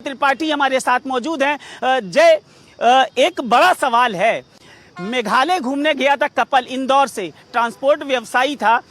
त्रिपाठी हमारे साथ मौजूद हैं। जय, एक बड़ा सवाल है, मेघालय घूमने गया था कपल, इंदौर से, ट्रांसपोर्ट व्यवसायी था,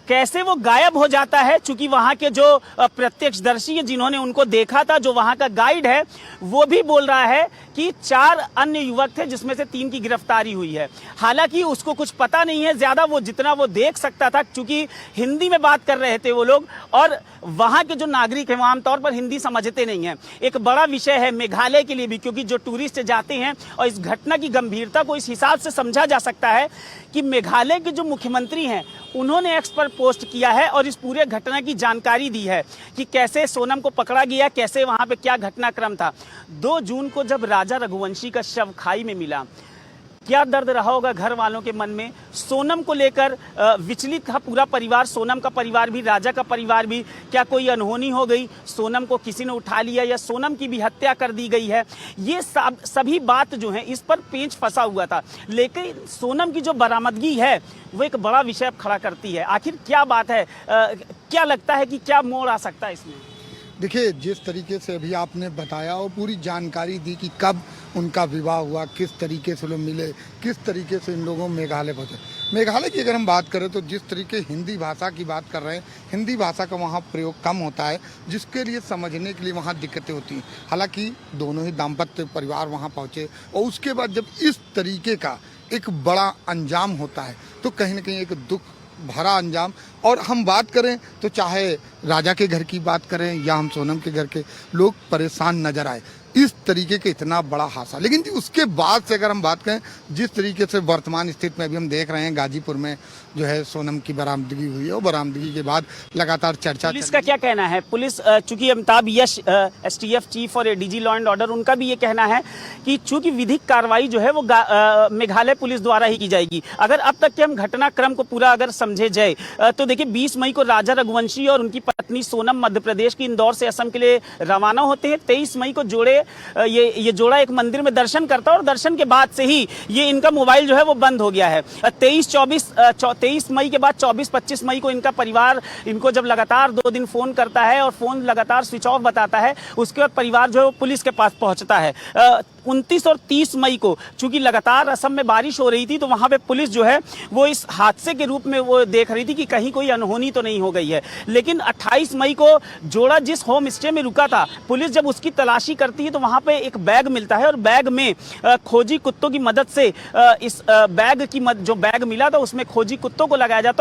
कैसे वो गायब हो जाता है? चूंकि वहां के जो प्रत्यक्षदर्शी हैं जिन्होंने उनको देखा था, जो वहां का गाइड है, वो भी बोल रहा है कि 4 अन्य युवक थे जिसमें से 3 की गिरफ्तारी हुई है। हालांकि उसको कुछ पता नहीं है ज्यादा, वो जितना वो देख सकता था, क्योंकि हिंदी में बात कर रहे थे वो लोग, और वहां के जो नागरिक हैं वो आमतौर पर हिंदी समझते नहीं है। एक बड़ा विषय है मेघालय के लिए भी, क्योंकि जो टूरिस्ट जाते हैं, और इस घटना की गंभीरता को इस हिसाब से समझा जा सकता है कि मेघालय के जो मुख्यमंत्री हैं उन्होंने एक्स पर पोस्ट किया है और इस पूरे घटना की जानकारी दी है कि कैसे सोनम को पकड़ा गया, कैसे वहां पे क्या घटनाक्रम था। 2 जून को जब राजा रघुवंशी का शव खाई में मिला, क्या दर्द रहा होगा घर वालों के मन में। सोनम को लेकर विचलित था पूरा परिवार, सोनम का परिवार भी, राजा का परिवार भी। क्या कोई अनहोनी हो गई, सोनम को किसी ने उठा लिया, या सोनम की भी हत्या कर दी गई है? ये सभी बात जो है, इस पर पेंच फंसा हुआ था। लेकिन सोनम की जो बरामदगी है वो एक बड़ा विषय अब खड़ा करती है। आखिर क्या बात है, क्या लगता है कि क्या मोड़ आ सकता है इसमें? देखिए, जिस तरीके से अभी आपने बताया और पूरी जानकारी दी कि कब उनका विवाह हुआ, किस तरीके से लोग मिले, किस तरीके से इन लोगों मेघालय पहुँचे। मेघालय की अगर हम बात करें तो जिस तरीके हिंदी भाषा की बात कर रहे हैं, हिंदी भाषा का वहाँ प्रयोग कम होता है, जिसके लिए समझने के लिए वहाँ दिक्कतें होती हैं। हालांकि दोनों ही दाम्पत्य परिवार वहाँ पहुँचे, और उसके बाद जब इस तरीके का एक बड़ा अंजाम होता है तो कहीं ना कहीं एक दुख भरा अंजाम। और हम बात करें तो चाहे राजा के घर की बात करें या हम सोनम के घर के, लोग परेशान नजर आए इस तरीके के इतना बड़ा हादसा। लेकिन उसके बाद से अगर हम बात करें, जिस तरीके से वर्तमान स्थिति में अभी हम देख रहे हैं गाजीपुर में जो है सोनम की बरामदगी हुई है, और बरामदगी के बाद लगातार चर्चा। पुलिस का क्या कहना है? पुलिस, चूंकि अमिताभ यश एसटीएफ चीफ और एडीजी लॉ एंड ऑर्डर, उनका भी ये कहना है कि चूंकि विधिक कार्रवाई जो है वो मेघालय पुलिस द्वारा ही की जाएगी। अगर अब तक के हम घटनाक्रम को पूरा अगर समझे जाए तो देखिए, 20 मई को राजा रघुवंशी और उनकी पत्नी सोनम मध्य प्रदेश के इंदौर से असम के लिए रवाना होते हैं। 23 मई को ये जोड़ा एक मंदिर में दर्शन करता है, और दर्शन के बाद से ही ये इनका मोबाइल जो है वो बंद हो गया है। 23 मई के बाद 24-25 मई को इनका परिवार इनको जब लगातार 2 दिन फोन करता है और फोन लगातार स्विच ऑफ बताता है, उसके बाद परिवार जो है वो पुलिस के पास पहुंचता है। 29 और 30 मई को चूंकि लगातार असम में बारिश हो रही थी, तो वहां पे पुलिस जो है वो इस हादसे के रूप में वो देख रही थी कि कहीं कोई अनहोनी तो नहीं हो गई है। लेकिन 28 मई को जोड़ा जिस होम स्टे में रुका था, पुलिस जब उसकी तलाशी करती है तो वहां पे एक बैग मिलता है, और बैग में खोजी कुत्तों की मदद से इस बैग की जो बैग मिला था उसमें खोजी कुत्तों को लगाया जाता